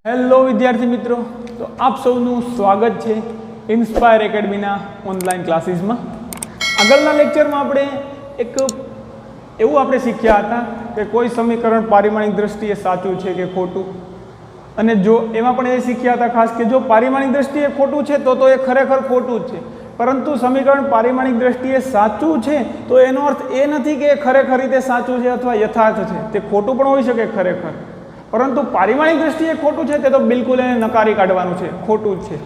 Hello વિદ્યાર્થી મિત્રો, તો આપ સૌનું સ્વાગત છે ઇન્સ્પાયર એકેડમીના ઓનલાઈન ક્લાસીસમાં. આગળના લેક્ચરમાં આપણે એવું શીખ્યા હતા કે કોઈ સમીકરણ પારિમાણિક દ્રષ્ટિએ સાચું છે કે ખોટું, અને જો એમાં પણ એ શીખ્યા હતા ખાસ કે જો પારિમાણિક દ્રષ્ટિએ ખોટું છે તો એ ખરેખર ખોટું જ છે, પરંતુ સમીકરણ પારિમાણિક દ્રષ્ટિએ સાચું છે તો એનો અર્થ એ નથી કે ખરેખર રીતે સાચું છે અથવા યથાર્થ છે. તે ખોટું પણ હોઈ શકે ખરેખર, પરંતુ પારિમાણિક દ્રષ્ટિએ ખોટું છે તે તો બિલકુલ એને નકારી કાઢવાનું છે, ખોટું જ છે.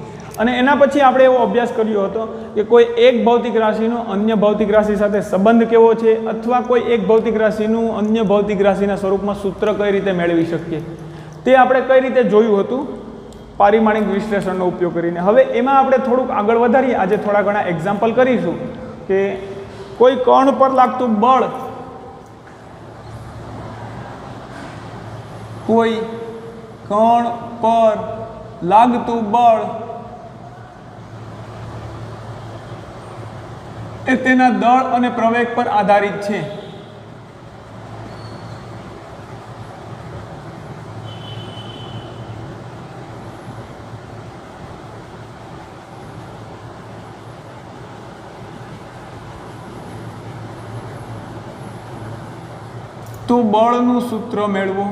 અને એના પછી આપણે એવો અભ્યાસ કર્યો હતો કે કોઈ એક ભૌતિક રાશિનો અન્ય ભૌતિક રાશિ સાથે સંબંધ કેવો છે, અથવા કોઈ એક ભૌતિક રાશિનું અન્ય ભૌતિક રાશિના સ્વરૂપમાં સૂત્ર કઈ રીતે મેળવી શકીએ તે આપણે કઈ રીતે જોયું હતું પારિમાણિક વિશ્લેષણનો ઉપયોગ કરીને. હવે એમાં આપણે થોડુંક આગળ વધારીએ. આજે થોડા ઘણા એક્ઝામ્પલ કરીશું કે કોઈ કણ પર લાગતું બળ, કોઈ કણ પર લાગતું બળ એ તેના દળ અને પ્રવેગ પર આધારિત છે. તો બળનું સૂત્ર મેળવો.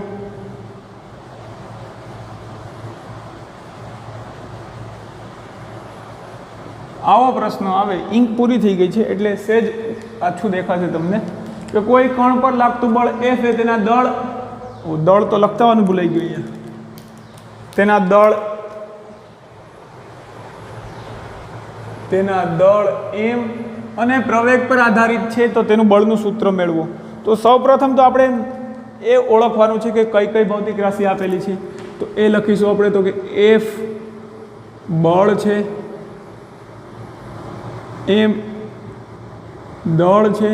આવો પ્રશ્ન આવે. ઇંક પૂરી થઈ ગઈ છે એટલે સહેજ આછું દેખાશે તમને કે કોઈ કણ પર લાગતું બળ F એ તેના દળ તો લખતાવાનું ભૂલાઈ ગયું અહીંયા, તેના દળ M અને પ્રવેગ પર આધારિત છે, તો તેનું બળનું સૂત્ર મેળવો. તો સૌપ્રથમ તો આપણે એ ઓળખવાનું છે કે કઈ કઈ ભૌતિક રાશિ આપેલી છે. તો એ લખીશું આપણે તો કે F બળ છે, M દળ છે,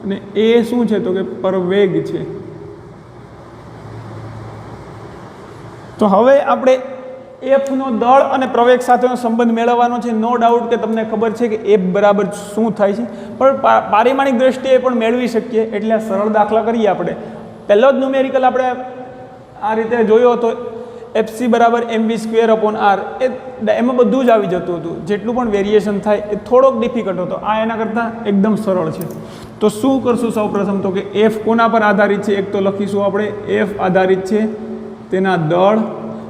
અને એ શું છે તો કે પ્રવેગ છે. તો હવે આપણે F નો દળ અને પ્રવેગ સાથેનો સંબંધ મેળવવાનો છે. નો ડાઉટ કે તમને ખબર છે કે F બરાબર શું થાય છે, પણ પારિમાણિક દ્રષ્ટિએ પણ મેળવી શકીએ. એટલે આ સરળ દાખલા કરીએ. આપણે પહેલો જ ન્યુમેરિકલ આપણે આ રીતે જોયો હતો, FC બરાબર mv²/r. એમાં બધું જ આવી જતું હતું. જેટલું પણ વેરિએશન થાય એ થોડોક ડિફિકલ્ટ હતો. આ એના કરતાં એકદમ સરળ છે. તો શું કરશું સૌપ્રથમ તો કે F કોના પર આધારિત છે? એક તો લખીશું આપણે F આધારિત છે તેના દળ,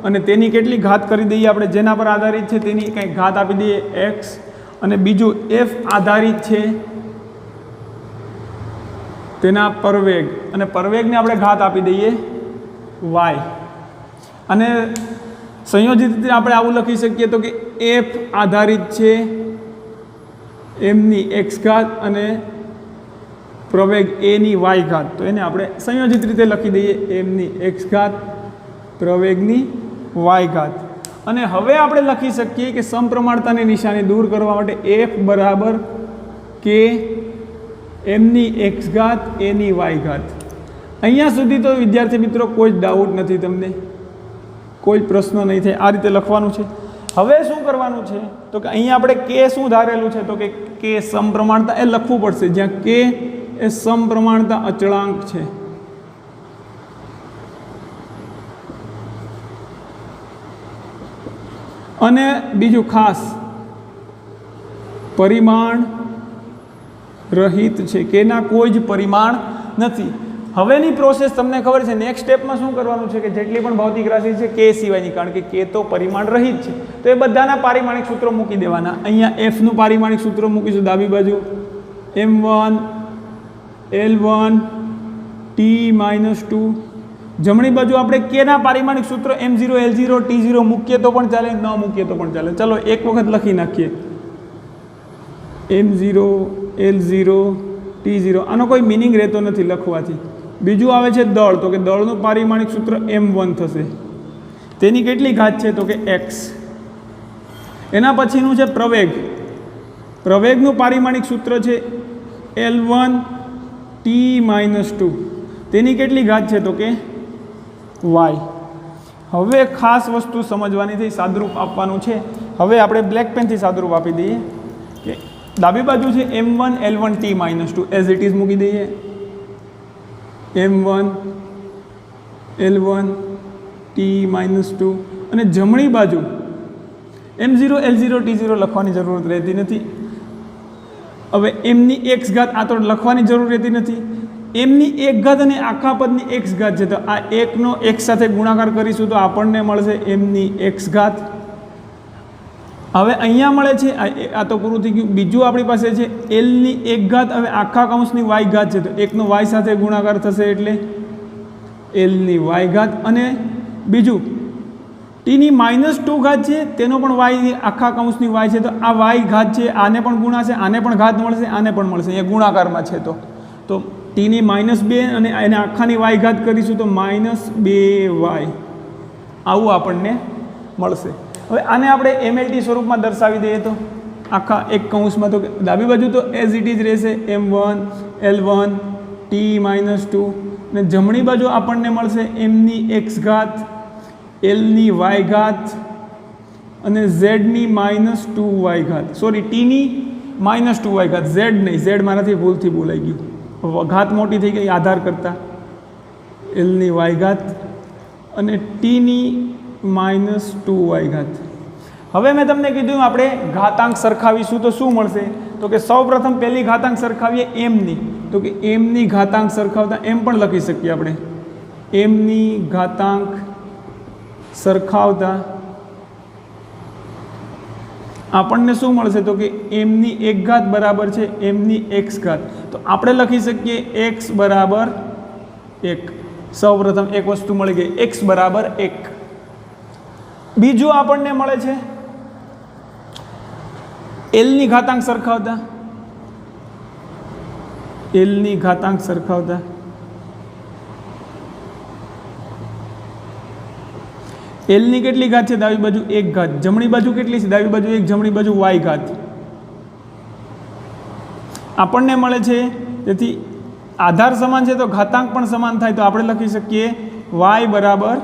અને તેની કેટલી ઘાત કરી દઈએ આપણે, જેના પર આધારિત છે તેની કંઈક ઘાત આપી દઈએ x, અને બીજું F આધારિત છે તેના પ્રવેગ, અને પ્રવેગને આપણે ઘાત આપી દઈએ y. અને સંયોજિત રીતે આપણે આવું લખી શકીએ તો કે F આધારિત છે mની x ઘાત અને પ્રવેગ a ની y ઘાત. તો એને આપણે સંયોજિત રીતે લખી દઈએ mની x ઘાત પ્રવેગની y ઘાત. અને હવે આપણે લખી શકીએ કે સમપ્રમાણતાની નિશાની દૂર કરવા માટે F બરાબર k mની x ઘાત a ની y ઘાત. અહીંયા સુધી તો વિદ્યાર્થી મિત્રો કોઈ જ ડાઉટ નથી, તમને કોઈ પ્રશ્ન નહીં થાય. આ રીતે લખવાનું છે. હવે શું કરવાનું છે તો કે અહીંયા આપણે k શું ધારેલું છે તો કે k સમપ્રમાણતા એ લખવું પડશે, જ્યાં k એ સમપ્રમાણતા અચળાંક છે. અને બીજું ખાસ પરિમાણ રહિત છે, કેના કોઈ જ પરિમાણ નથી. હવેની પ્રોસેસ તમને ખબર છે. નેક્સ્ટ સ્ટેપમાં શું કરવાનું છે કે જેટલી પણ ભૌતિક રાશિ છે k સિવાયની, કારણ કે k તો પરિમાણ રહિત છે, તો એ બધાના પારિમાણિક સૂત્રો મૂકી દેવાના. અહીંયા F નું પારિમાણિક સૂત્ર મૂકીશું ડાબી બાજુ, m1 l1 t-2. જમણી બાજુ આપણે k ના પારિમાણિક સૂત્ર m0 l0 t0 મૂકીએ તો પણ ચાલે, ન મૂકીએ તો પણ ચાલે. ચલો એક વખત લખી નાખીએ, m0 l0 t0. આનો કોઈ મિનિંગ રહેતો નથી લખવાથી. બીજું આવે છે દળ, તો કે દળનું પારિમાણિક સૂત્ર m1 થશે. તેની કેટલી ઘાત છે તો કે x. એના પછીનું છે પ્રવેગ. પ્રવેગનું પારિમાણિક સૂત્ર છે l1 t-2. તેની કેટલી ઘાત છે તો કે y. હવે ખાસ વસ્તુ સમજવાની થઈ, સાદુરૂપ આપવાનું છે. હવે આપણે બ્લેક પેનથી સાદુરૂપ આપી દઈએ કે ડાબી બાજુ છે m1 l1 t-2 as it is મૂકી દઈએ. m1 l1 t-2 અને જમણી બાજુ m0 l0 t0 લખવાની જરૂર રહેતી નથી. હવે mની x ઘાત આ તો લખવાની જરૂર રહેતી નથી. mની એક ઘાત અને આખા પદની x ઘાત છે તો આ એકનો x સાથે ગુણાકાર કરીશું તો આપણને મળશે mની x ઘાત. હવે અહીંયા મળે છે આ તો પૂરું થઈ ગયું. બીજું આપણી પાસે છે lની એક ઘાત. હવે આખા કૌંસની y ઘાત છે તો એકનો y સાથે ગુણાકાર થશે એટલે lની y ઘાત. અને બીજું tની -2 ઘાત છે તેનો પણ y આખા કૌંસની y છે તો આ y ઘાત છે આને પણ ગુણાશે આને પણ ઘાત મળશે આને પણ મળશે. અહીંયા ગુણાકારમાં છે તો tની -2 અને એને આખાની y ઘાત કરીશું તો -2y આવું આપણને મળશે. હવે આને આપણે MLT સ્વરૂપમાં દર્શાવી દઈએ તો આખા એક કૌંસમાં તો ડાબી બાજુ તો એઝ ઇટ ઇઝ રહેશે m1 l1 t-2 અને જમણી બાજુ આપણને મળશે mની x ઘાત lની y ઘાત અને zની -2y ઘાત સોરી tની -2y ઘાત z નહીં z મારાથી ભૂલથી બોલાઈ ગયું ઘાત મોટી થઈ ગઈ આધાર કરતાં lની y ઘાત અને tની -2y ઘાત. હવે મેં તમને કીધું આપણે ઘાતાંક સરખાવીશું તો શું મળશે તો કે સૌપ્રથમ પહેલી ઘાતાંક સરખાવીએ mની તો કે mની ઘાતાંક સરખાવતા m પણ લખી શકીએ આપણે mની ઘાતાંક સરખાવતા આપણને શું મળશે તો કે mની એક ઘાત બરાબર છે mની x ઘાત તો આપણે લખી શકીએ x બરાબર 1. સૌપ્રથમ એક વસ્તુ મળી ગઈ x બરાબર 1. બીજું આપણને મળે છે lની ઘાતાંક સરખાવતા lની ઘાતાંક સરખાવતા lની કેટલી ઘાત છે ડાબી બાજુ 1 ઘાત જમણી બાજુ કેટલી છે ડાબી બાજુ 1 જમણી બાજુ y ઘાત આપણને મળે છે. તેથી આધાર સમાન છે તો ઘાતાંક પણ સમાન થાય તો આપણે લખી શકીએ y બરાબર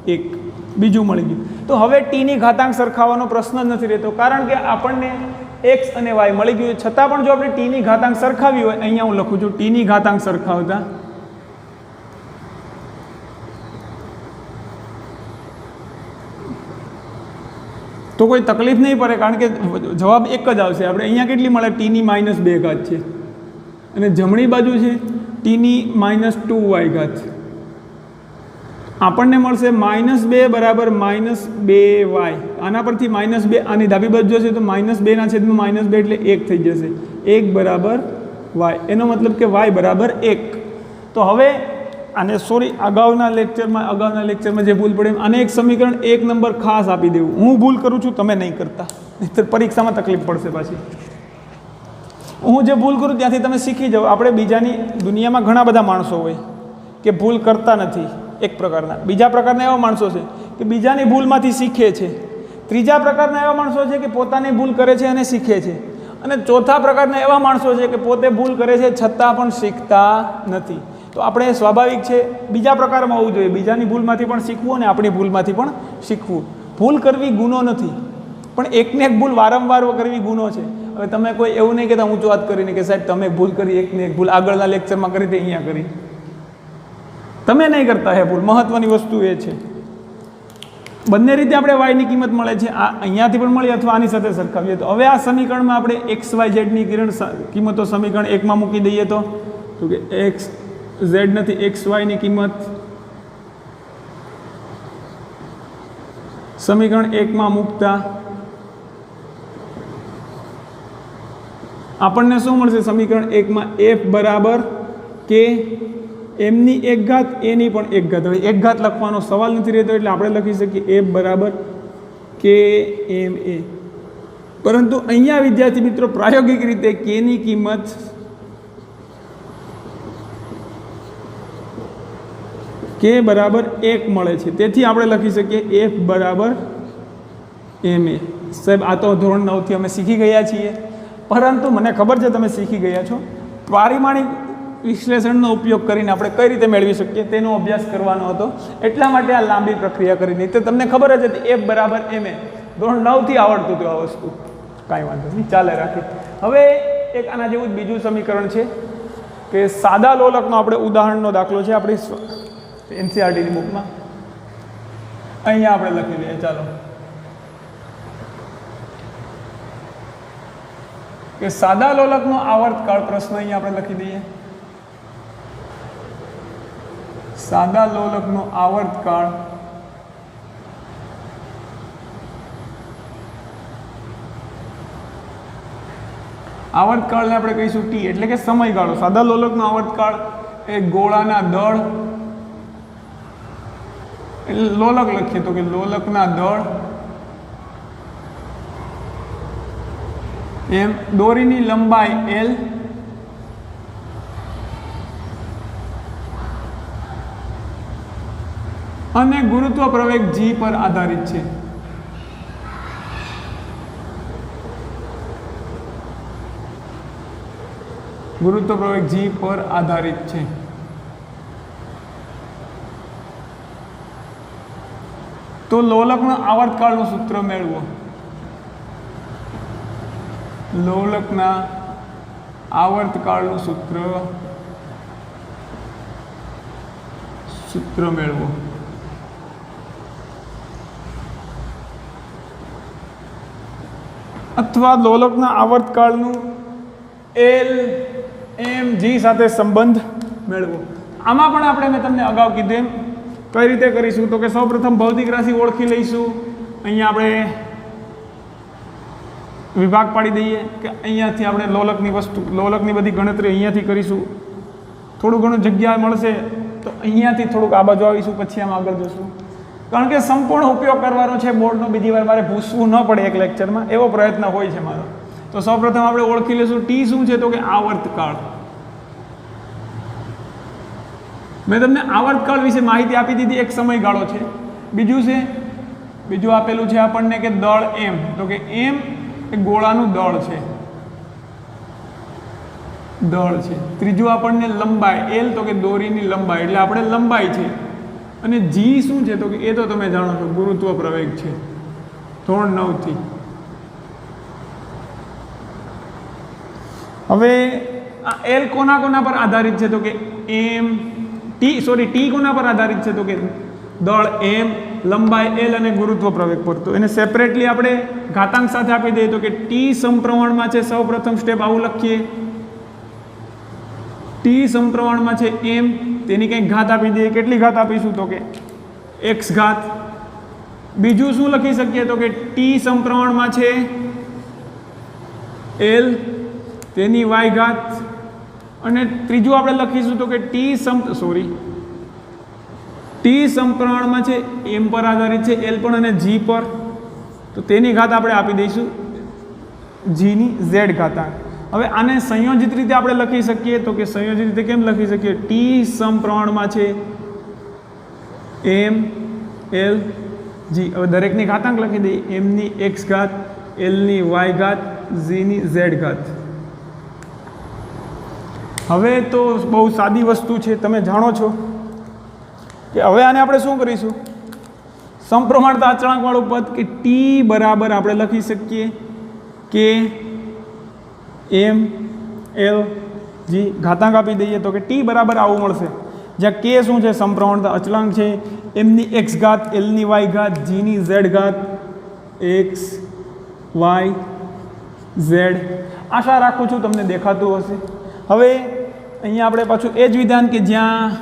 1. બીજું મળી ગયું. તો હવે tની ઘાતાંક સરખાવવાનો પ્રશ્ન જ નથી રહેતો કારણ કે આપણને x અને y મળી ગયું છતાં પણ જો આપણે tની ઘાતાંક સરખાવી હોય અહીંયા હું લખું છું tની ઘાતાંક સરખાવતા તો કોઈ તકલીફ નહીં પડે કારણ કે જવાબ એક જ આવશે. આપણે અહીંયા કેટલી મળે tની -2 ઘાત છે અને જમણી બાજુ છે tની -2y ઘાત આપણને મળશે -2 બરાબર -2y. આના પરથી -2 આની ડાબી બાજુ જશે તો -2 ના છેદમાં -2 એટલે 1 થઈ જશે 1 બરાબર y. એનો મતલબ કે y બરાબર 1. તો હવે આને અગાઉના લેક્ચરમાં જે ભૂલ પડે આને એક સમીકરણ 1 નંબર ખાસ આપી દેવું. હું ભૂલ કરું છું તમે નહીં કરતા નહીંતર પરીક્ષામાં તકલીફ પડશે પાછી. હું જે ભૂલ કરું ત્યાંથી તમે શીખી જાઓ. આપણે બીજાની દુનિયામાં ઘણા બધા માણસો હોય કે ભૂલ કરતા નથી એક પ્રકારના. બીજા પ્રકારના એવા માણસો છે કે બીજાની ભૂલમાંથી શીખે છે. ત્રીજા પ્રકારના એવા માણસો છે કે પોતાની ભૂલ કરે છે અને શીખે છે. અને ચોથા પ્રકારના એવા માણસો છે કે પોતે ભૂલ કરે છે છતાં પણ શીખતા નથી. તો આપણે સ્વાભાવિક છે બીજા પ્રકારમાં હોવું જોઈએ. બીજાની ભૂલમાંથી પણ શીખવું અને આપણી ભૂલમાંથી પણ શીખવું. ભૂલ કરવી ગુનો નથી પણ એકને એક ભૂલ વારંવાર કરવી ગુનો છે. હવે તમે કોઈ એવું નહીં કહેતા ઊંચું વાત કરીને કે સાહેબ તમે ભૂલ કરી એકને એક ભૂલ આગળના લેક્ચરમાં કરી તે અહીંયા કરી તમે નહીં કરતા હે ભૂલ. મહત્વની વસ્તુ એ છે બંને રીતે આપણે વાયની કિંમત મળે છે આ અહીંયાથી પણ મળી અથવા આની સાથે સરખાવીએ તો હવે આ સમીકરણમાં આપણે XYZની કિંમતો સમીકરણ 1માં મૂકી દઈએ તો કે XZ નથી XYની કિંમત સમીકરણ 1માં મૂકતા આપણને શું મળશે સમીકરણ 1માં f બરાબર કે mની એક ઘાત એની પણ એક ઘાત. હવે એક ઘાત લખવાનો સવાલ નથી રહેતો એટલે આપણે લખી શકીએ f બરાબર કે ma. પરંતુ અહીંયા વિદ્યાર્થી મિત્રો પ્રાયોગિક રીતે k ની કિંમત k બરાબર 1 મળે છે. તેથી આપણે લખી શકીએ f બરાબર ma. સાહેબ આ તો ધોરણ 9 થી અમે શીખી ગયા છીએ પરંતુ મને ખબર છે તમે શીખી ગયા છો. પારિમાણિક વિશ્લેષણનો ઉપયોગ કરીને આપણે કઈ રીતે મેળવી શકીએ તેનો અભ્યાસ કરવાનો હતો એટલા માટે આ લાંબી પ્રક્રિયા કરી. નહીં તો તમને ખબર જ હતી f બરાબર ma. ધોરણ 9 થી આવડતું હતું આ વસ્તુ. કાંઈ વાંધો નહીં ચાલે રાખી. હવે એક આના જેવું જ બીજું સમીકરણ છે કે સાદા લોલકનો આપણે ઉદાહરણનો દાખલો છે આપણી એનસીઆરટીની બુકમાં, અહીંયા આપણે લખી દઈએ. ચાલો, કે સાદા લોલકનો આવર્તકાળ પ્રશ્ન અહીંયા આપણે લખી દઈએ. સાદા લોલકનો આવર્તકાળ આવર્તકાળને આપણે કહીશું ટી, એટલે કે સમયગાળો. સાદા લોલકનો આવર્તકાળ એ ગોળાના દળ, લોલક લખીએ તો કે લોલકના દળ, એમ દોરીની લંબાઈ L, અને ગુરુત્વ પ્રવેગ G પર આધારિત છે. ગુરુત્વ પ્રવેગ G પર આધારિત છે. તો લોલકના આવર્તકાળનું સૂત્ર મેળવો. લોલકના આવર્તકાળનું સૂત્ર મેળવો. અથવા લોલકના આવર્તકાળનું L M G સાથે સંબંધ મેળવો. આમાં પણ આપણે મેં તમને અગાઉ કીધું એમ કઈ રીતે કરીશું, તો કે સૌપ્રથમ ભૌતિક રાશિ ઓળખી લઈશું. અહીંયા આપણે વિભાગ પાડી દઈએ કે અહીંયાથી આપણે લોલકની બધી ગણતરી અહીંયાથી કરીશું. થોડું ઘણું જગ્યા મળશે તો અહીંયાથી થોડુંક આ બાજુ આવીશું, પછી આમ આગળ જશું. કારણ કે સંપૂર્ણ ઉપયોગ કરવાનો છે બોર્ડનો, બીજી વાર મારે ભૂસવું ન પડે એક લેક્ચરમાં, એવો પ્રયત્ન હોય છે મારો. તો સૌપ્રથમ આપણે ઓળખી લઈશું ટી શું છે, તો કે આવર્તકાળ. મેં તમને આવર્તકાળ વિશે માહિતી આપી દીધી, એક સમયગાળો છે. બીજું આપેલું છે આપણને કે દળ M, તો કે M એ ગોળાનું દળ છે. ત્રીજું આપણને લંબાઈ L, તો કે દોરીની લંબાઈ, એટલે આપણે લંબાઈ છે. અને G શું છે, તો કે એ તો તમે જાણો છો, ગુરુત્વ પ્રવેગ છે ધોરણ 9 થી. હવે આ L કોના પર આધારિત છે, તો કે ટી કોના પર આધારિત છે, તો કે દળ M, લંબાઈ L અને ગુરુત્વ પ્રવેગ પર. તો એને સેપરેટલી આપણે ઘાતાંક સાથે આપી દઈએ તો કે ટી સમપ્રમાણમાં છે. સૌપ્રથમ સ્ટેપ આવું લખીએ, ટી સમપ્રમાણમાં છે M, તેની કંઈક ઘાત આપી દઈએ. કેટલી ઘાત આપીશું, તો કે x ઘાત. બીજું શું લખી શકીએ, તો કે ટી સમપ્રમાણમાં છે L, તેની y ઘાત. અને ત્રીજું આપણે લખીશું તો કે ટી સમપ્રમાણમાં છે M પર આધારિત છે, L પણ અને G પર. તો તેની ઘાત આપણે આપી દઈશું G ની z ઘાતાંક. હવે આને સંયોજિત રીતે આપણે લખી શકીએ, તો કે સંયોજિત રીતે કેમ લખી શકીએ, ટી સમપ્રમાણમાં છે M, L, G. હવે દરેકની ઘાતાંક લખી દઈએ, M ની x ઘાત, L ની y ઘાત, G ની z ઘાત. હવે તો બહુ સાદી વસ્તુ છે, તમે જાણો છો કે હવે આને આપણે શું કરીશું, સમપ્રમાણતા અચળાંકવાળું પદ કે ટી બરાબર આપણે લખી શકીએ કે M, L, G. ઘાતાંક આપી દઈએ તો કે ટી બરાબર આવું મળશે, જ્યાં કે શું છે, સમપ્રમાણતા અચળાંક છે. M ની x ઘાત, L ની y ઘાત, G ની z ઘાત, x, y, z. આશા રાખું છું તમને દેખાતું હશે. હવે અહીંયા આપણે પાછું એ જ વિધાન કે જ્યાં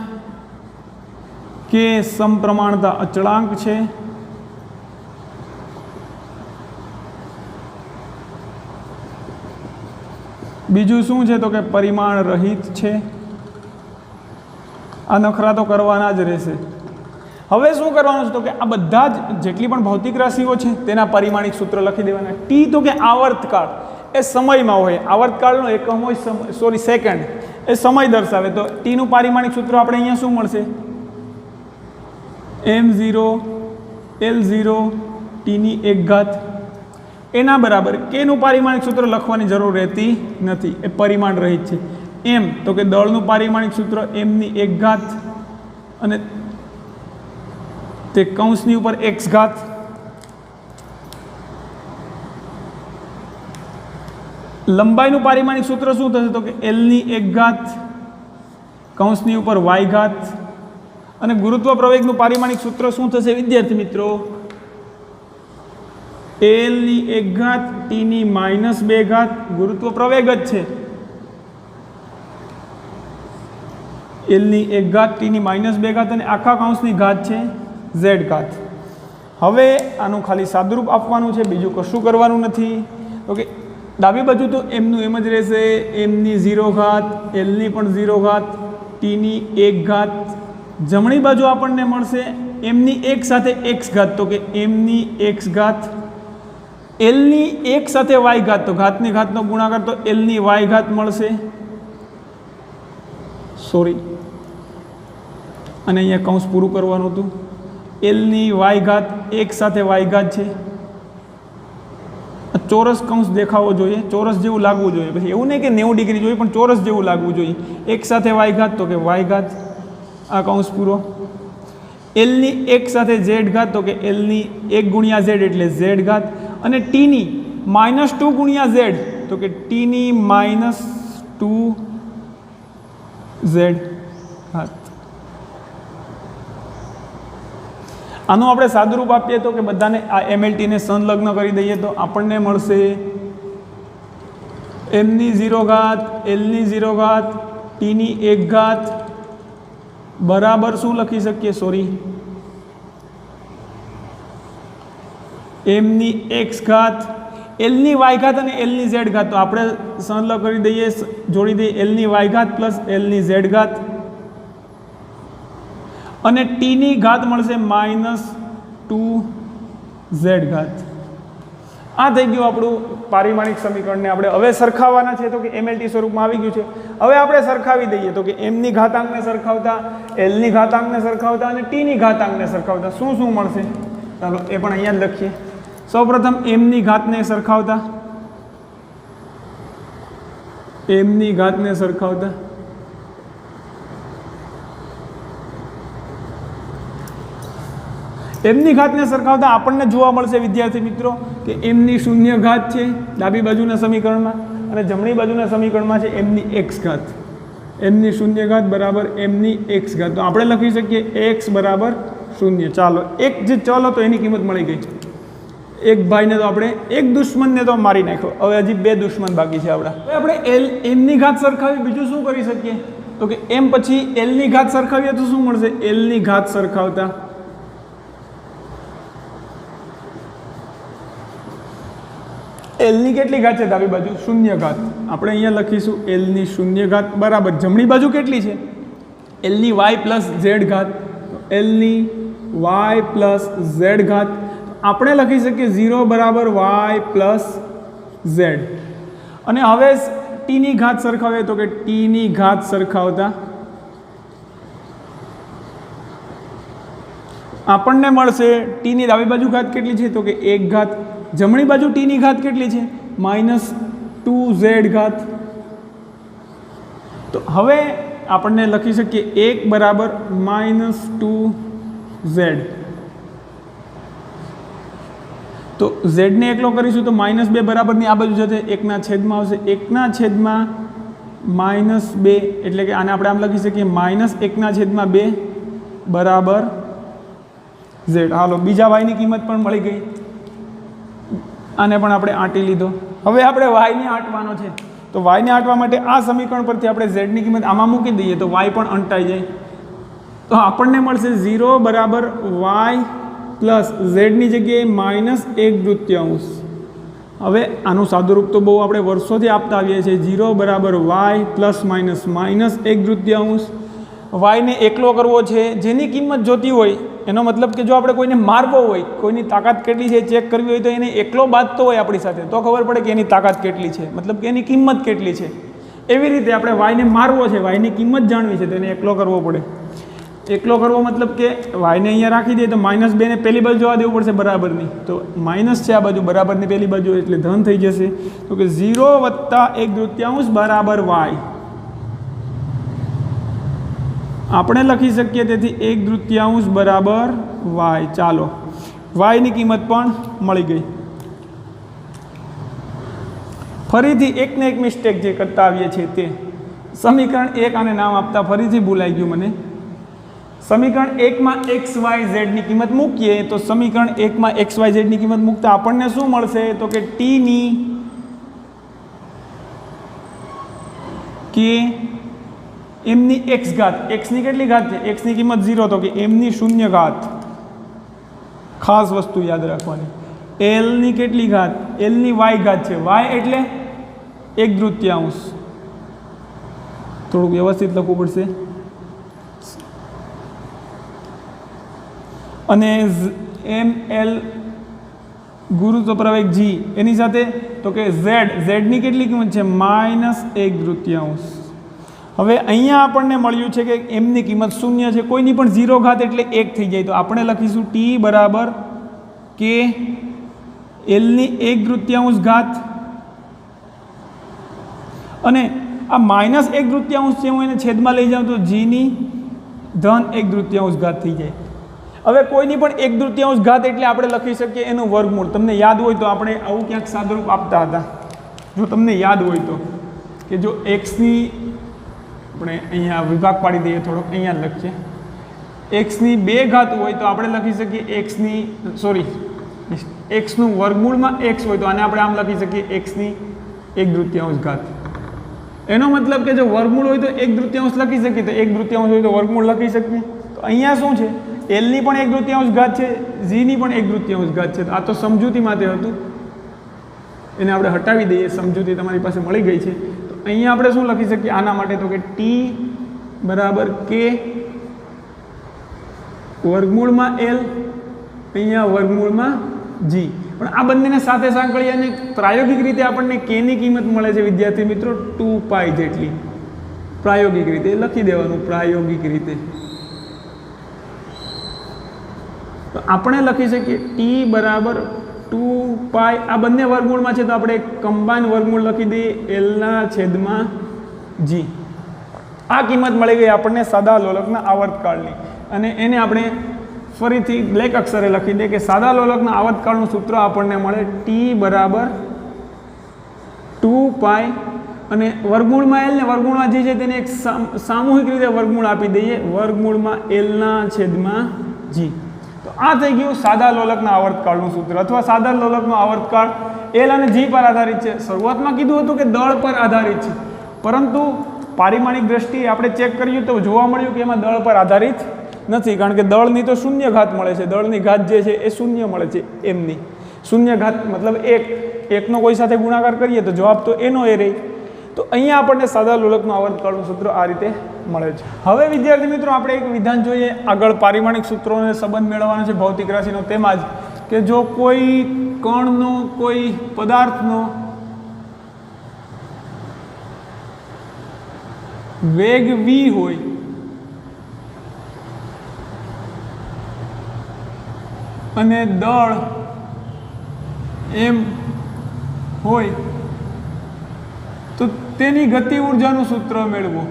કે સમપ્રમાણતા અચળાંક છે, બીજું શું છે, તો કે પરિમાણ રહિત છે. આ નખરા તો કરવાના જ રહેશે. હવે શું કરવાનું છે, તો કે આ બધા જ જેટલી પણ ભૌતિક રાશિઓ છે તેના પરિમાણિક સૂત્ર લખી દેવાના. ટી તો કે આવર્તકાળ, એ સમયમાં હોય, આવર્તકાળનો એકમ હોય સેકન્ડ, એ સમય દર્શાવે. તો ટીનું પારિમાણિક સૂત્ર આપણે અહીંયા શું મળશે, M0 L0 ટીની એક ઘાત. એના બરાબર કેનું પારિમાણિક સૂત્ર લખવાની જરૂર રહેતી નથી, એ પરિમાણ રહિત છે. M તો કે દળનું પારિમાણિક સૂત્ર M ની એક ઘાત, અને તે કૌંસની ઉપર x ઘાત. લંબાઈનું પારિમાણિક સૂત્ર શું થશે, તો કે L ની એક ઘાત કૌંસની ઉપર વાય ઘાત અને ગુરુત્વ પ્રવેગનું પારિમાણિક સૂત્ર શું થશે વિદ્યાર્થી મિત્રો? એલની 1 ઘાત ટીની -2 ઘાત ગુરુત્વ પ્રવેગ જ છે. એલની 1 ઘાત ટીની -2 ઘાત અને આખા કૌંસની ઘાત છે ઝેડ ઘાત. હવે આનું ખાલી સાદુરૂપ આપવાનું છે, બીજું કશું કરવાનું નથી. ઓકે, ડાબી બાજુ તો એમનું એમ જ રહેશે. એમની 0 ઘાત, એલની પણ 0 ઘાત, ટીની 1 ઘાત. જમણી બાજુ આપણને મળશે એમની 1 સાથે x ઘાત, તો કે એમની x ઘાત, એલની 1 સાથે y ઘાત, તો ઘાતની ઘાતનો ગુણાકાર તો એલની y ઘાત મળશે. સોરી, અને અહીંયા કૌંસ પૂરું કરવાનું હતું. એલની y ઘાત 1 સાથે y ઘાત છે. ચોરસ કૌંસ દેખાવો જોઈએ, ચોરસ જેવું લાગવું જોઈએ. પછી એવું નહીં કે 90 ડિગ્રી જોઈએ, પણ ચોરસ જેવું લાગવું જોઈએ. 1 સાથે y ઘાત, તો કે y ઘાત. આ કૌંસ પૂરો. એલની 1 સાથે z ઘાત, તો કે એલની 1 ગુણ્યા z એટલે z ઘાત. અને ટીની -2 ગુણ્યા z, તો કે ટીની -2 z ઘાત. આનું આપણે સાદુરૂપ આપીએ તો કે બધાને આ એમએલટીને સંલગ્ન કરી દઈએ તો આપણને મળશે એમની 0 ઘાત, એલની 0 ઘાત, ટીની 1 ઘાત બરાબર શું લખી શકીએ? સોરી, એમની x ઘાત, એલની y ઘાત અને એલની z ઘાત. તો આપણે સંલગ્ન કરી દઈએ, જોડી દઈએ એલની y ઘાત પ્લસ એલની z ઘાત. અને ટીની ઘાત મળશે -2z ઘાત. આ થઈ ગયું આપણું પારિમાણિક સમીકરણને આપણે હવે સરખાવવાના છે. તો કે એમએલટી સ્વરૂપમાં આવી ગયું છે. હવે આપણે સરખાવી દઈએ તો કે એમની ઘાતાંકને સરખાવતા, એલની ઘાતાંકને સરખાવતા અને ટીની ઘાતાંકને સરખાવતા શું શું મળશે? ચાલો એ પણ અહીંયા જ લખીએ. સૌપ્રથમ એમની ઘાતને સરખાવતા, એમની ઘાતને સરખાવતા એમની ઘાતને સરખાવતા આપણને જોવા મળશે વિદ્યાર્થી મિત્રો કે એમની 0 ઘાત છે ડાબી બાજુના સમીકરણમાં અને જમણી બાજુના સમીકરણમાં છે એમની x ઘાત. એમની 0 ઘાત બરાબર એમની x ઘાત. તો આપણે લખી શકીએ x બરાબર 0. ચાલો, એક જે ચલ હતો એની કિંમત મળી ગઈ. એક ભાઈને તો આપણે, એક દુશ્મનને તો મારી નાખ્યો. હવે હજી 2 દુશ્મન બાકી છે આપણા. હવે આપણે એમની ઘાત સરખાવી, બીજું શું કરી શકીએ? તો કે એમ પછી એલની ઘાત સરખાવીએ તો શું મળશે? એલની ઘાત સરખાવતા એલની કેટલી ઘાત છે ડાબી બાજુ? 0 ઘાત. આપણે અહીંયા લખીશું એલની 0 ઘાત બરાબર જમણી બાજુ કેટલી છે? એલની y પ્લસ z ઘાત. એલની y પ્લસ z ઘાત આપણે લખી શકીએ 0 બરાબર y પ્લસ z. અને હવે ટીની ઘાત સરખાવીએ તો કે ટીની ઘાત સરખાવતા આપણને મળશે ટીની ડાબી બાજુ ઘાત કેટલી છે? તો કે 1 ઘાત. જમણી બાજુ ટીની ઘાત કેટલી છે? -2z ઘાત. તો હવે આપણને લખી શકીએ 1 બરાબર -2z. તો z ને એકલો કરીશું તો -2 બરાબરની આ બાજુ જશે, 1ના છેદમાં આવશે. 1ના છેદમાં -2 એટલે કે આને આપણે આમ લખી શકીએ -1ના છેદમાં 2 બરાબર z. હાલો, બીજા વાયની કિંમત પણ મળી ગઈ. આને પણ આપણે આંટી લીધો. હવે આપણે વાયને આંટવાનો છે. તો વાયને આંટવા માટે આ સમીકરણ પરથી આપણે ઝેડની કિંમત આમાં મૂકી દઈએ તો વાય પણ અંટાઈ જાય. તો આપણને મળશે 0 બરાબર વાય પ્લસ ઝેડની જગ્યાએ -1/3. હવે આનું સાદુરૂપ તો બહુ આપણે વર્ષોથી આપતા આવીએ છીએ. 0 બરાબર વાય પ્લસ માઇનસ -1/3. વાયને એકલો કરવો છે, જેની કિંમત જોતી હોય એનો મતલબ કે જો આપણે કોઈને મારવો હોય, કોઈની તાકાત કેટલી છે ચેક કરવી હોય તો એને એકલો બાંધતો હોય આપણી સાથે તો ખબર પડે કે એની તાકાત કેટલી છે, મતલબ કે એની કિંમત કેટલી છે. એવી રીતે આપણે વાયને મારવો છે, વાયની કિંમત જાણવી છે તો એને એકલો કરવો પડે. એકલો કરવો મતલબ કે વાયને અહીંયા રાખી દઈએ તો -2 ને પહેલી બાજુ જવા દેવું પડશે બરાબરની. તો માઇનસ છે આ બાજુ, બરાબરની પહેલી બાજુ એટલે ધન થઈ જશે. તો કે 0 + 1/3 બરાબર વાય. આપણે લખી શકીએ તેથી 1/3 બરાબર વાય. ચાલો, વાયની કિંમત પણ મળી ગઈ. ફરીથી એકને એક મિસ્ટેક જે કરતા આવીએ છીએ તે સમીકરણ 1 આને નામ આપતા ફરીથી ભૂલાઈ ગયું મને. સમીકરણ 1 માં XYZ ની કિંમત મૂકીએ તો સમીકરણ 1 માં XYZ ની કિંમત મૂકતા આપણને શું મળશે તો કે t ની કે m ની x ઘાત, x ની કેટલી ઘાત છે, x ની કિંમત 0 તો કે m ની 0 ઘાત. ખાસ વસ્તુ યાદ રાખવાની. l ની કેટલી ઘાત, l ની y ઘાત છે, y એટલે 1/3. થોડુંક વ્યવસ્થિત લખવું પડશે. અને ml ગુરુત્વ પ્રવેગ g એની સાથે તો કે z ની કેટલી કિંમત છે -1/3. હવે અહીંયા આપણને મળ્યું છે કે m ની કિંમત 0 છે, કોઈની પણ 0 ઘાત એટલે 1 થઈ જાય, તો આપણે લખીશું t બરાબર કે l ની 1/3 ઘાત અને આ -1/3 છે, હું એને છેદમાં લઈ જાઉં તો g ની ધન 1/3 ઘાત થઈ જાય. હવે કોઈની પણ 1/3 ઘાત એટલે આપણે લખી શકીએ એનું વર્ગમૂળ. તમને યાદ હોય તો આપણે આવું ક્યાંક સાદુરૂપ આપતા હતા, જો તમને યાદ હોય તો, કે જો એક્સની આપણે અહીંયા વિભાગ પાડી દઈએ થોડોક, અહીંયા લખીએ એક્સની 2 ઘાત હોય તો આપણે લખી શકીએ એક્સનું વર્ગમૂળમાં x હોય તો આને આપણે આમ લખી શકીએ એક્સની 1/3 ઘાત. એનો મતલબ કે જો વર્ગમૂળ હોય તો 1/3 લખી શકીએ, તો 1/3 હોય તો વર્ગમૂળ લખી શકીએ. તો અહીંયા શું છે, l ની પણ 1/3 ઘાત છે, g ની પણ 1/3 ઘાત છે. આ તો સમજૂતી માટે હતું, એને આપણે હટાવી દઈએ. સમજૂતી તમારી પાસે મળી ગઈ છે. તો અહીંયા આપણે શું લખી શકીએ આના માટે તો કે t બરાબર કે વર્ગમૂળમાં l, અહીંયા વર્ગમૂળમાં g. પણ આ બંનેને સાથે સાંકળી અને પ્રાયોગિક રીતે આપણને k ની કિંમત મળે છે વિદ્યાર્થી મિત્રો 2π જેટલી. પ્રાયોગિક રીતે લખી દેવાનું, પ્રાયોગિક રીતે. તો આપણે લખી શકીએ t બરાબર 2π. આ બંને વર્ગમૂળમાં છે તો આપણે કમ્બાઈન વર્ગમૂળ લખી દઈએ l/g. આ કિંમત મળી ગઈ આપણને સાદા લોલકના આવર્તકાળની, અને એને આપણે ફરીથી બ્લેક અક્ષરે લખી દઈએ કે સાદા લોલકના આવર્તકાળનું સૂત્ર આપણને મળે t બરાબર 2π અને વર્ગમૂળમાં l ને વર્ગમૂળમાં g છે તેને એક સામૂહિક રીતે વર્ગમૂળ આપી દઈએ, વર્ગમૂળમાં l/g. તો આ થઈ ગયું સાદા લોલકના આવર્તકાળનું સૂત્ર, અથવા સાદા લોલકનો આવર્તકાળ l અને g પર આધારિત છે. શરૂઆતમાં કીધું હતું કે દળ પર આધારિત છે, પરંતુ પારિમાણિક દ્રષ્ટિએ આપણે ચેક કર્યું તો જોવા મળ્યું કે એમાં દળ પર આધારિત નથી, કારણ કે દળની તો 0 ઘાત મળે છે. દળની ઘાત જે છે એ 0 મળે છે, એમની 0 ઘાત મતલબ 1 નો કોઈ સાથે ગુણાકાર કરીએ તો જવાબ તો એનો એ રહે. તો અહીંયા આપણને સાદા લોલકનું આવર્તકાળનું સૂત્ર આ રીતે મળે છે. હવે વિદ્યાર્થી મિત્રો આપણે એક વિધાન જોઈએ. આગળ પારિમાણિક સૂત્રોને સંબંધ મેળવવાનો છે ભૌતિક રાશિનો. તેમાં જ કે જો કોઈ કણનો, કોઈ પદાર્થનો વેગ v હોય અને દળ m હોય તો તેની ગતિ ઊર્જાનું સૂત્ર મેળવો.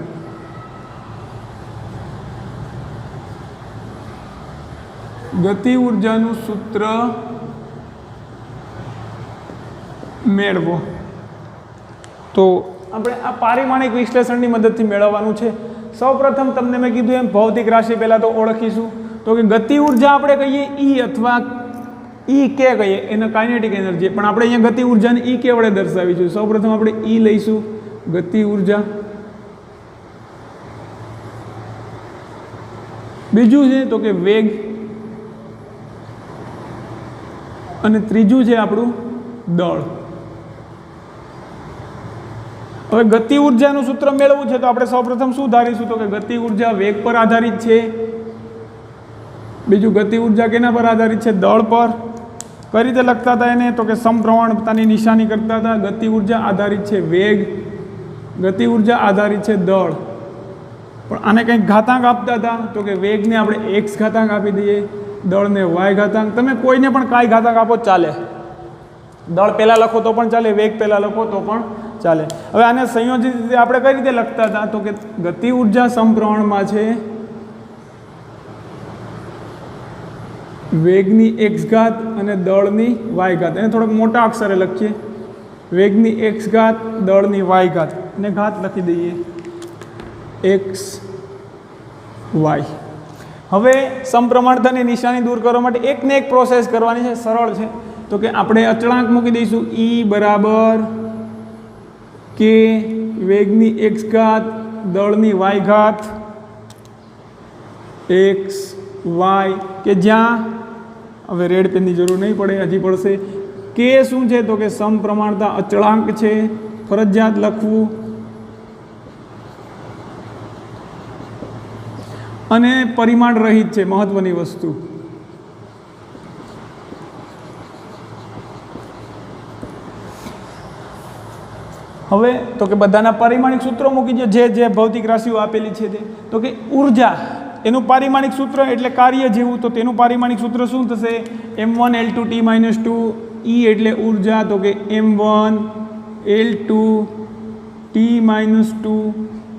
ગતિ ઊર્જાનું સૂત્ર મેળવો. તો આપણે આ પારિમાણિક વિશ્લેષણની મદદથી મેળવવાનું છે. સૌપ્રથમ તમને મેં કીધું એમ ભૌતિક રાશિ પહેલાં તો ઓળખીશું. તો કે ગતિ ઊર્જા આપણે કહીએ E અથવા E કે કહીએ, એને કાઇનેટિક એનર્જી, પણ આપણે અહીંયા ગતિ ઊર્જાને E કે વડે દર્શાવીશું. સૌપ્રથમ આપણે E લઈશું, ગતિ ઊર્જા. બીજું છે તો કે વેગ, અને ત્રીજું છે આપણું દળ. હવે ગતિ ઊર્જાનું સૂત્ર મેળવવું છે તો આપણે સૌપ્રથમ શું ધારીશું તો કે ગતિ ઊર્જા વેગ પર આધારિત છે. બીજું ગતિ ઊર્જા કેના પર આધારિત છે? દળ પર. કઈ રીતે લખતા હતા એને તો કે સમપ્રમાણતાની નિશાની કરતા હતા. ગતિ ઊર્જા આધારિત છે વેગ, ગતિ ઊર્જા આધારિત છે દળ. પણ આને કંઈક ઘાતાંક આપતા હતા તો કે વેગને આપણે x ઘાતાંક આપી દઈએ, દળને y ઘાતાંક. તમે કોઈને પણ કાંઈ ઘાતાંક આપો ચાલે. દળ પહેલાં લખો તો પણ ચાલે, વેગ પહેલાં લખો તો પણ ચાલે. હવે આને સંયોજિત રીતે આપણે કઈ રીતે લખતા હતા તો કે ગતિ ઊર્જા સમપ્રમાણમાં છે વેગની x ઘાત અને દળની y ઘાત. એને થોડોક મોટા અક્ષરે લખીએ, વેગની x ઘાત, દળની y ઘાત, અને ઘાત લખી દઈએ. एक्स वाय। હવે સમપ્રમાણતાની નિશાની દૂર કરવા માટે એક ને એક પ્રોસેસ કરવાની છે, સરળ છે। તો કે આપણે અચળાંક મૂકી દઈશું e બરાબર કે વેગની x ઘાત દળની y ઘાત x y, કે જ્યાં હવે રેડ પેનની જરૂર નહીં પડે, હજી પડશે। કે શું છે તો કે સમપ્રમાણતા અચળાંક છે, ફરજિયાત લખવું, અને પરિમાણ રહિત છે, મહત્વની વસ્તુ। હવે તો કે બધાના પારિમાણિક સૂત્રો મૂકી દો, જે ભૌતિક રાશિઓ આપેલી છે તે। તો કે ઉર્જા એનું પારિમાણિક સૂત્ર એટલે કાર્ય જેવું, તો તેનું પારિમાણિક સૂત્ર શું થશે? m1L2T-2, E એટલે ઉર્જા, તો કે m1L2T-2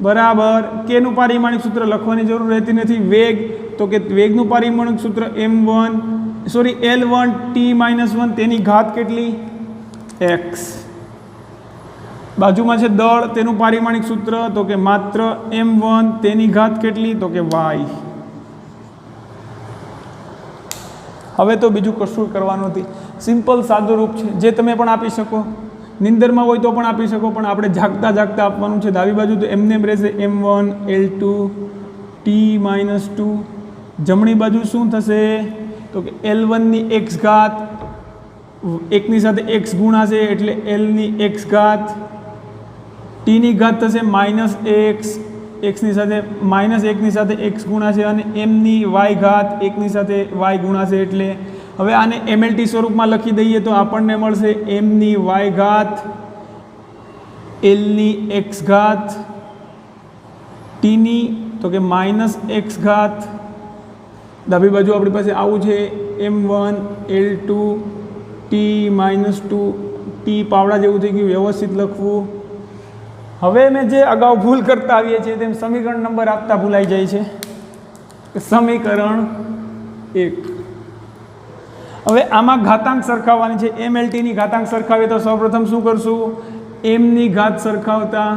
બરાબર કેનું પારિમાણિક સૂત્ર લખવાની જરૂર રહેતી નથી, વેગ, તો કે વેગનું પારિમાણિક સૂત્ર L1T-1, તેની ઘાત કેટલી? x। બાજુમાં છે દળ, તેનું પારિમાણિક સૂત્ર તો કે માત્ર m1, તેની ઘાત કેટલી? તો કે y। હવે તો બીજું કશું કરવાનું નથી, સિમ્પલ સાદું રૂપ છે, જે તમે પણ આપી શકો, નિંદરમાં હોય તો પણ આપી શકો, પણ આપણે જાગતા જાગતા આપવાનું છે। ડાબી બાજુ તો એમને એમ રહેશે m1L2T-2, જમણી બાજુ શું થશે તો કે L1ની x ઘાત, એકની સાથે x ગુણાશે એટલે Lની x ઘાત, ટીની ઘાત થશે -x, એકની સાથે -1ની સાથે x ગુણાશે, અને mની y ઘાત, એકની સાથે y ગુણાશે, એટલે હવે આને MLT સ્વરૂપમાં લખી દઈએ તો આપણને મળશે mની y ઘાત, Lની x ઘાત, ટીની તો કે -x ઘાત, ડાબી બાજુ આપણી પાસે આવું છે m1L2T-2, ટી પાવડા જેવું થઈ ગયું, વ્યવસ્થિત લખવું। હવે મેં જે અગાઉ ભૂલ કરતા આવીએ છીએ તેમ સમીકરણ નંબર આપતા ભૂલાઈ જાય છે, સમીકરણ 1। હવે આમાં ઘાતાંક સરખાવવાની છે, MLTની ઘાતાંક સરખાવીએ તો સૌપ્રથમ શું કરશું? mની ઘાત સરખાવતા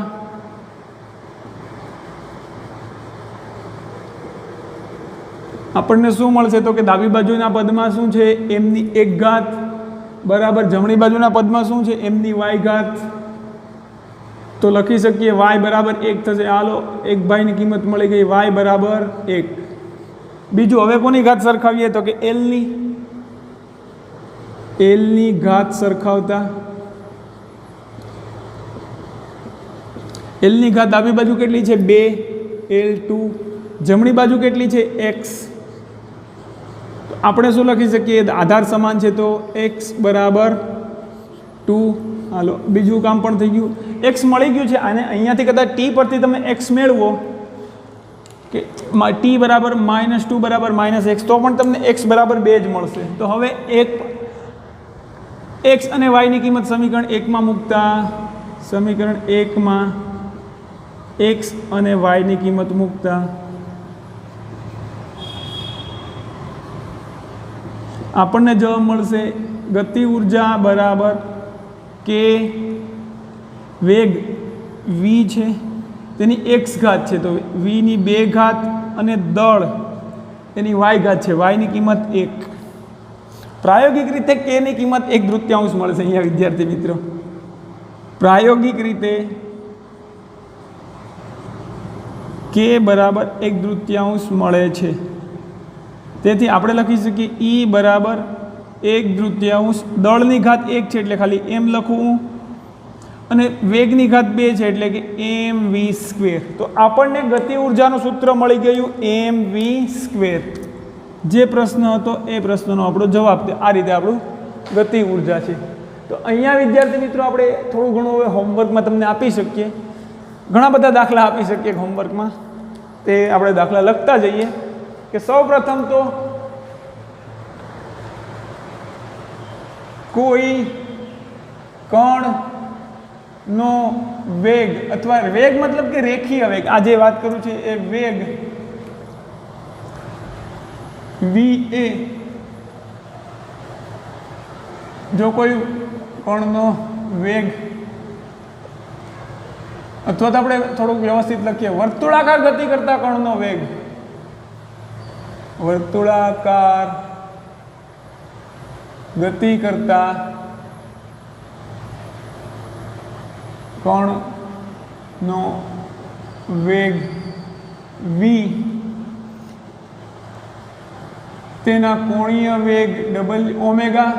આપણને શું મળશે તો કે ડાબી બાજુના પદમાં શું છે? mની 1 ઘાત બરાબર જમણી બાજુના પદમાં શું છે? mની y ઘાત, તો લખી શકીએ y બરાબર 1 થશે। હાલો 1 ભાઈની કિંમત મળી ગઈ, y બરાબર 1। બીજું હવે કોની ઘાત સરખાવીએ તો કે Lની ઘાત સરખાવતા, Lની ઘાત ડાબી બાજુ કેટલી છે? 2L2, જમણી બાજુ કેટલી છે? x। આપણે શું લખી શકીએ? આધાર સમાન છે તો x બરાબર 2। હાલો બીજું કામ પણ થઈ ગયું, x મળી ગયું છે, અને અહીંયાથી કદાચ t પરથી તમે x મેળવો કે t બરાબર -2 બરાબર -x, તો પણ તમને x બરાબર 2 જ મળશે। તો હવે x અને y ની કિંમત સમીકરણ 1માં મૂકતા, સમીકરણ 1માં x અને y ની કિંમત મૂકતા આપણને જવાબ મળશે ગતિ ઉર્જા બરાબર કે વેગ v છે, તેની x ઘાત છે તો vની 2 ઘાત, અને દળ એની y ઘાત છે, y ની કિંમત 1। પ્રાયોગિક રીતે k ની કિંમત 1/3 મળશે। અહીંયા વિદ્યાર્થી મિત્રો પ્રાયોગિક રીતે k બરાબર 1/3 મળે છે, તેથી આપણે લખી શકીએ E બરાબર 1/3, દળની ઘાત 1 છે એટલે ખાલી m લખવું, અને વેગની ઘાત 2 છે એટલે કે mv²। તો આપણને ગતિ ઉર્જાનું સૂત્ર મળી ગયું mv²। જે પ્રશ્ન હતો એ પ્રશ્નનો આપણો જવાબ આ રીતે આપણું ગતિ ઉર્જા છે। તો અહીંયા વિદ્યાર્થી મિત્રો આપણે થોડું ઘણું હવે હોમવર્કમાં તમને આપી શકીએ, ઘણા બધા દાખલા આપી શકીએ હોમવર્કમાં, તે આપણે દાખલા લખતા જઈએ। કે સૌ પ્રથમ તો કોઈ કણનો વેગ, અથવા વેગ મતલબ કે રેખીય વેગ, આજે વાત કરું છું એ વેગ va, જો કોઈ કણનો વેગ અથવા તો આપણે થોડુંક વ્યવસ્થિત લખીએ, વર્તુળાકાર ગતિ કરતા કણનો વેગ, વર્તુળાકાર ગતિ કરતા કણનો વેગ v, તેના કોણીય વેગ ઓમેગા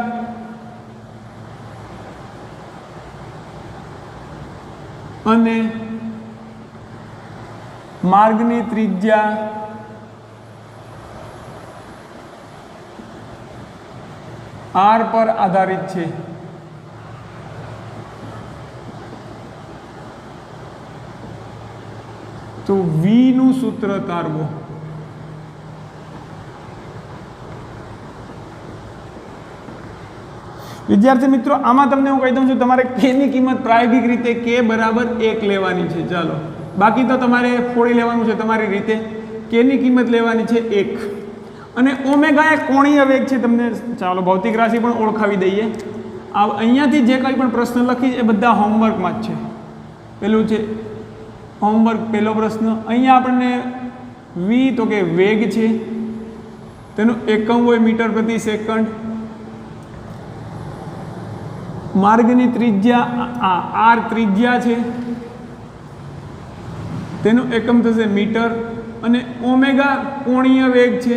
અને માર્ગની ત્રિજ્યા r પર આધારિત છે. તો v નું સૂત્ર તારવો. વિદ્યાર્થી મિત્રો, આમાં તમને હું કહી દઉં છું, તમારે k ની કિંમત પ્રાયોગિક રીતે k બરાબર 1 લેવાની છે. ચાલો, બાકી તો તમારે ફોડી લેવાનું છે તમારી રીતે. k ની કિંમત લેવાની છે 1 અને ઓમેગા એ કોણીય વેગ છે. તમને ચાલો ભૌતિક રાશિ પણ ઓળખાવી દઈએ. અહીંયાથી જે કંઈ પણ પ્રશ્ન લખી એ બધા હોમવર્કમાં જ છે. પેલું છે હોમવર્ક, પહેલો પ્રશ્ન. અહીંયા આપણને v તો કે વેગ છે, તેનું એકમ હોય મીટર પ્રતિ સેકન્ડ. માર્ગની ત્રિજ્યા r ત્રિજ્યા છે, તેનું એકમ થશે મીટર અને ઓમેગા કોણીય વેગ છે,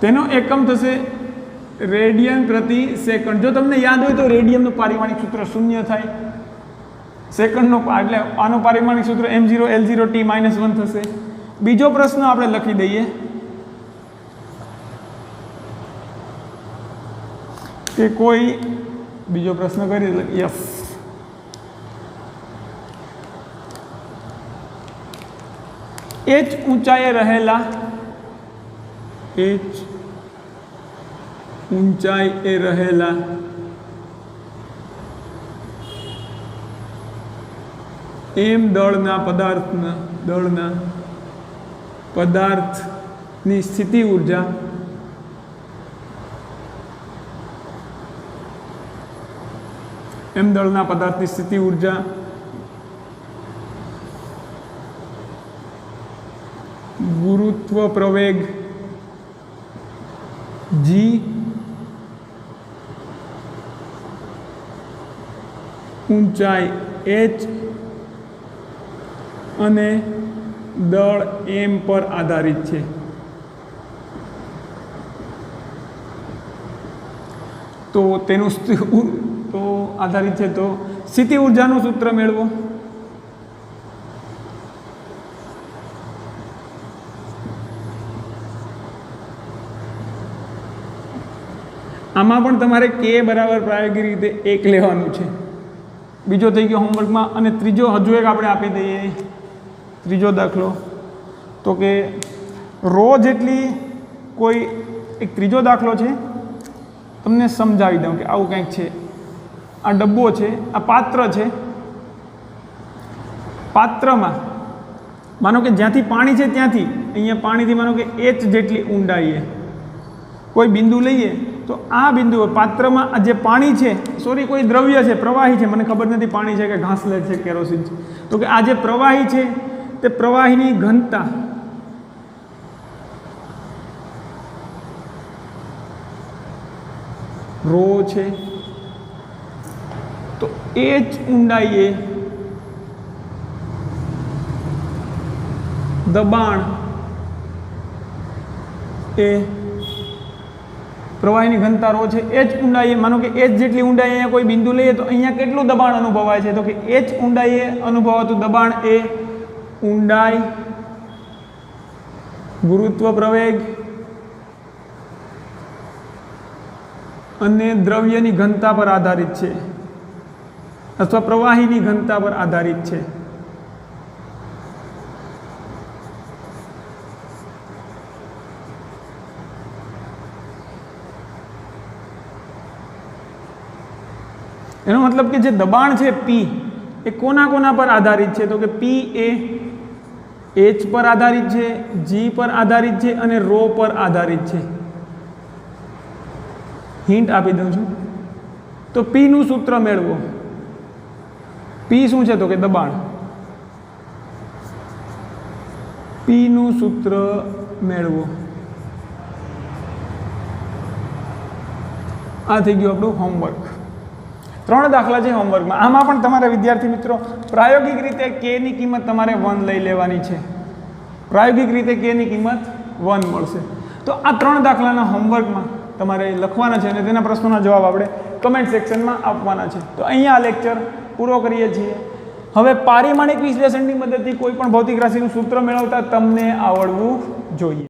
તેનો એકમ થશે રેડિયન પ્રતિ સેકન્ડ. જો તમને યાદ હોય તો રેડિયનનું પારિમાણિક સૂત્ર 0 થાય, સેકન્ડનો એટલે આનું પારિમાણિક સૂત્ર m0 L0 t -1 થશે. બીજો પ્રશ્ન આપણે લખી દઈએ કે કોઈ બીજો પ્રશ્ન કરી યસ. h ઊંચાઈએ રહેલા m દળના પદાર્થની સ્થિતિ ઊર્જા ગુરુત્વ પ્રવેગ g ઊંચાઈ h અને દળ m પર આધારિત છે. તો તેનું તો આધારિત છે. તો સ્થિતિ ઊર્જાનું સૂત્ર મેળવો. આમાં પણ તમારે k બરાબર પ્રાયોગિક રીતે 1 લેવાનું છે. બીજો થઈ ગયો હોમવર્કમાં. અને ત્રીજો હજુ એક આપણે આપી દઈએ, ત્રીજો દાખલો. તો કે રો જેટલી કોઈ એક ત્રીજો દાખલો છે, તમને સમજાવી દઉં કે આવું કંઈક છે. આ ડબ્બો છે, આ પાત્ર છે. પાત્રમાં માનો કે જ્યાંથી પાણી છે ત્યાંથી અહીંયા પાણીથી માનો કે h જેટલી ઊંડાઈએ કોઈ બિંદુ લઈએ, તો આ બિંદુ પાત્રમાં આ જે પાણી છે, સોરી કોઈ દ્રવ્ય છે, પ્રવાહી છે, મને ખબર નથી પાણી છે કે ઘાસલેટ છે, કેરોસીન છે. તો કે આ જે પ્રવાહી છે તે પ્રવાહીની ઘનતા રો છે. તો h ઊંડાઈએ દબાણ એ પ્રવાહીની ઘનતા રો છે. h ઊંડાઈએ માનો કે h જેટલી ઊંડાઈ અહીંયા કોઈ બિંદુ લઈએ તો અહીંયા કેટલું દબાણ અનુભવાય છે? તો કે h ઊંડાઈએ અનુભવાતું દબાણ એ ઊંડાઈ ગુરુત્વ પ્રવેગ અને દ્રવ્યની ઘનતા પર આધારિત છે અથવા પ્રવાહીની ઘનતા પર આધારિત છે. એનો મતલબ કે જે દબાણ છે P એ કોના પર આધારિત છે? તો કે P એ H પર આધારિત છે, G પર આધારિત છે અને રો પર આધારિત છે. હિન્ટ આપી દઉં છું. તો P નું સૂત્ર મેળવો. પી શું છે? તો કે દબાણ. પીનું સૂત્ર મેળવો. આ થઈ ગયું આપણું હોમવર્ક. 3 દાખલા છે હોમવર્કમાં. આમાં પણ તમારા વિદ્યાર્થી મિત્રો પ્રાયોગિક રીતે કે ની કિંમત તમારે 1 લઈ લેવાની છે. પ્રાયોગિક રીતે કે ની કિંમત 1 મળશે. તો આ 3 દાખલાના હોમવર્કમાં તમારે લખવાના છે અને તેના પ્રશ્નોના જવાબ આપણે કમેન્ટ સેક્શનમાં આપવાના છે. તો અહીંયા આ લેક્ચર પૂરો કરીએ છીએ. હવે પારિમાણિક વિશ્લેષણની મદદથી કોઈ પણ ભૌતિક રાશિનું સૂત્ર મેળવતા તમને આવડવું જોઈએ.